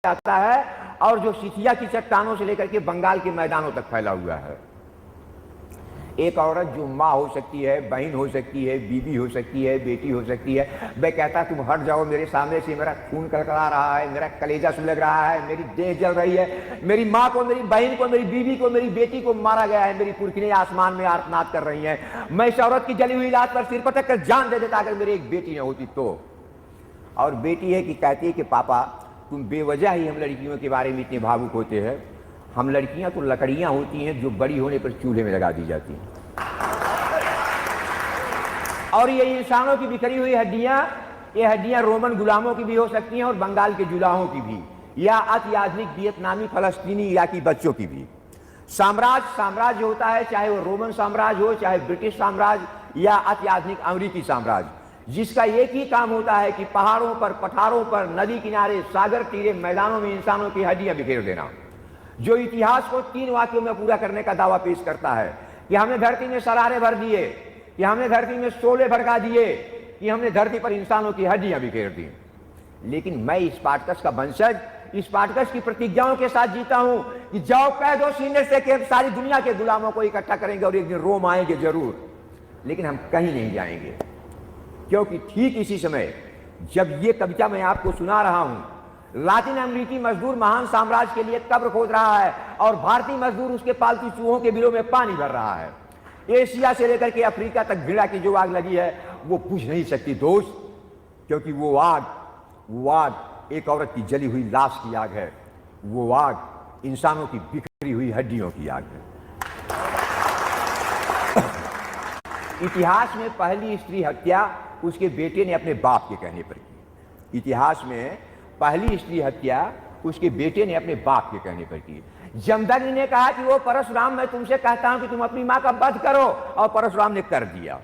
आता है और जो सिथिया की चट्टानों से लेकर के बंगाल के मैदानों तक फैला हुआ है। एक औरत जो माँ हो सकती है, बहन हो सकती है, बीवी हो सकती है, बेटी हो सकती है, मैं कहता तुम हट जाओ मेरे सामने से, मेरा खून कड़कड़ा रहा है, मेरा कलेजा सुलग रहा है, मेरी देह जल रही है, मेरी माँ को, मेरी बहन को, मेरी बीवी को, मेरी बेटी को मारा गया है, मेरी पुरखिनें आसमान में आर्तनाद कर रही हैं, मैं इस औरत की जली हुई लाश पर सिर पटक कर जान दे देता अगर मेरी एक बेटी न होती तो। और बेटी है कि कहती है कि पापा तुम बेवजह ही हम लड़कियों के बारे में इतने भावुक होते हैं, हम लड़कियां तो लकड़ियां होती हैं जो बड़ी होने पर चूल्हे में लगा दी जाती हैं। और ये इंसानों की बिखरी हुई हड्डियां, ये हड्डियां रोमन गुलामों की भी हो सकती हैं और बंगाल के जुलाहों की भी, या अत्याधुनिक वियतनामी, फलस्तीनी, इराकी बच्चों की भी। साम्राज्य होता है, चाहे वो रोमन साम्राज्य हो, चाहे ब्रिटिश साम्राज्य या अत्याधुनिक अमेरिकी साम्राज्य, जिसका एक ही काम होता है कि पहाड़ों पर, पठारों पर, नदी किनारे, सागर तीरे, मैदानों में इंसानों की हड्डियां बिखेर देना। जो इतिहास को 3 वाक्यों में पूरा करने का दावा पेश करता है कि हमने धरती में सरारे भर दिए, कि हमने धरती में शोले भड़का दिए, कि हमने धरती पर इंसानों की हड्डियां बिखेर दी। लेकिन मैं स्पार्टकस का वंशज, स्पार्टकस की प्रतिज्ञाओं के साथ जीता हूं कि जाओ कह दो सीने से कि हम सारी दुनिया के गुलामों को इकट्ठा करेंगे और एक दिन रोम आएंगे जरूर, लेकिन हम कहीं नहीं जाएंगे। क्योंकि ठीक इसी समय जब ये कविता मैं आपको सुना रहा हूं, लातिन अमेरिकी मजदूर महान साम्राज्य के लिए कब्र खोद रहा है और भारतीय मजदूर उसके पालतू चूहों के बिलों में पानी भर रहा है। एशिया से लेकर के अफ्रीका तक घृणा की जो आग लगी है वो बुझ नहीं सकती दोस्त, क्योंकि वो आग एक औरत की जली हुई लाश की आग है, वो आग इंसानों की बिखरी हुई हड्डियों की आग है। इतिहास में पहली स्त्री हत्या उसके बेटे ने अपने बाप के कहने पर की। इतिहास में पहली स्त्री हत्या उसके बेटे ने अपने बाप के कहने पर की। जमदग्नि ने कहा कि वो परशुराम, मैं तुमसे कहता हूं कि तुम अपनी मां का वध करो, और परशुराम ने कर दिया।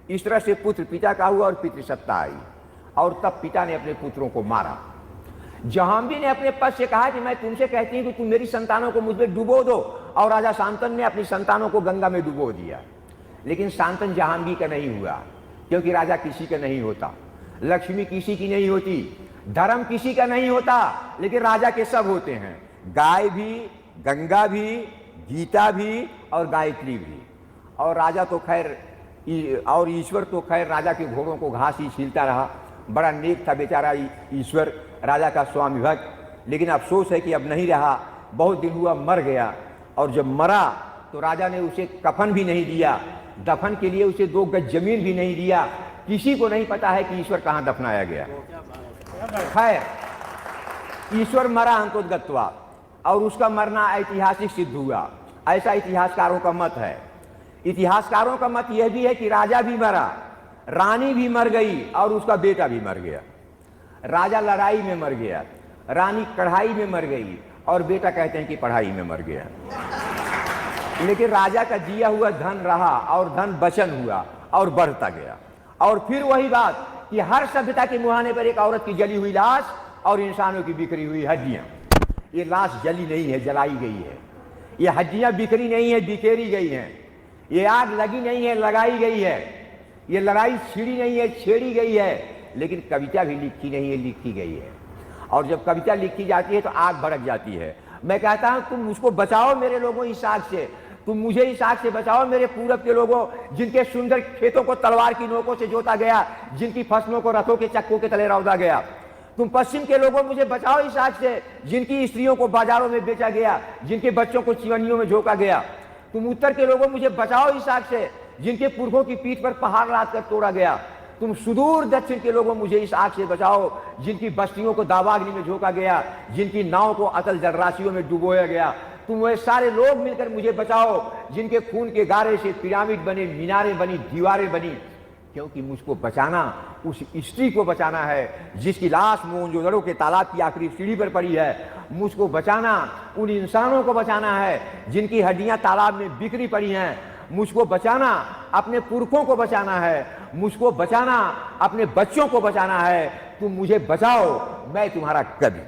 इस तरह से पुत्र पिता का हुआ और पितृसत्ता आई, और तब पिता ने अपने पुत्रों को मारा। जहांबी ने अपने पद से कहा कि मैं तुमसे कहती हूं कि तुम मेरी संतानों को मुझ में डुबो दो, और राजा शांतनु ने अपनी संतानों को गंगा में डुबो दिया। लेकिन शांतनु जहांगीर का नहीं हुआ, क्योंकि राजा किसी का नहीं होता, लक्ष्मी किसी की नहीं होती, धर्म किसी का नहीं होता, लेकिन राजा के सब होते हैं। गाय भी, गंगा भी, गीता भी और गायत्री भी। और राजा तो खैर, और ईश्वर तो खैर राजा के घोड़ों को घास ही छीलता रहा। बड़ा नेक था बेचारा ईश्वर, राजा का स्वामी भक्त। लेकिन अफसोस है कि अब नहीं रहा, बहुत दिन हुआ मर गया। और जब मरा तो राजा ने उसे कफन भी नहीं दिया, दफन के लिए उसे 2 गज जमीन भी नहीं दिया। किसी को नहीं पता है कि ईश्वर कहाँ दफनाया गया। खैर ईश्वर मरा अंतोदगत्वा, और उसका मरना ऐतिहासिक सिद्ध हुआ, ऐसा इतिहासकारों का मत है। इतिहासकारों का मत यह भी है कि राजा भी मरा, रानी भी मर गई और उसका बेटा भी मर गया। राजा लड़ाई में मर गया, रानी कढ़ाई में मर गई, और बेटा कहते हैं कि पढ़ाई में मर गया। लेकिन राजा का जिया हुआ धन रहा, और धन बचन हुआ और बढ़ता गया। और फिर वही बात कि हर सभ्यता के मुहाने पर एक औरत की जली हुई लाश और इंसानों की बिखरी हुई हड्डियां। ये लाश जली नहीं है, जलाई गई है। ये हड्डियां बिखरी नहीं है, बिखेरी गई हैं। ये आग लगी नहीं है, लगाई गई है। ये लड़ाई छिड़ी नहीं है, छेड़ी गई है। लेकिन कविता भी लिखी नहीं है, लिखी गई है। और जब कविता लिखी जाती है तो आग भड़क जाती है। मैं कहता हूं तुम मुझको बचाओ मेरे लोगों इस आग से, तुम मुझे इस आग से बचाओ मेरे पूरब के लोगों, जिनके सुंदर खेतों को तलवार की नोकों से जोता गया, जिनकी फसलों को रथों के चक्कों के तले रौंदा गया। तुम पश्चिम के लोगों मुझे बचाओ इस आग से, जिनकी स्त्रियों को बाजारों में बेचा गया, जिनके बच्चों को चिवनियों में झोंका गया। तुम उत्तर के लोगों मुझे बचाओ इस आग से, जिनके पुरखों की पीठ पर पहाड़ लाद कर तोड़ा गया। तुम सुदूर दक्षिण के लोगों मुझे इस आग से बचाओ, जिनकी बस्तियों को दावाग्नि में झोंका गया, जिनकी नाव को अतल जलराशियों में डुबोया गया। तुम वह सारे लोग मिलकर मुझे बचाओ, जिनके खून के गारे से पिरामिड बने, मीनारें बनी, दीवारें बनी। क्योंकि मुझको बचाना उस स्त्री को बचाना है जिसकी लाश मोहनजोदड़ो के तालाब की आखिरी सीढ़ी पर पड़ी है। मुझको बचाना उन इंसानों को बचाना है जिनकी हड्डियां तालाब में बिखरी पड़ी हैं। मुझको बचाना अपने पुरखों को बचाना है, मुझको बचाना अपने बच्चों को बचाना है। तुम मुझे बचाओ, मैं तुम्हारा कवि।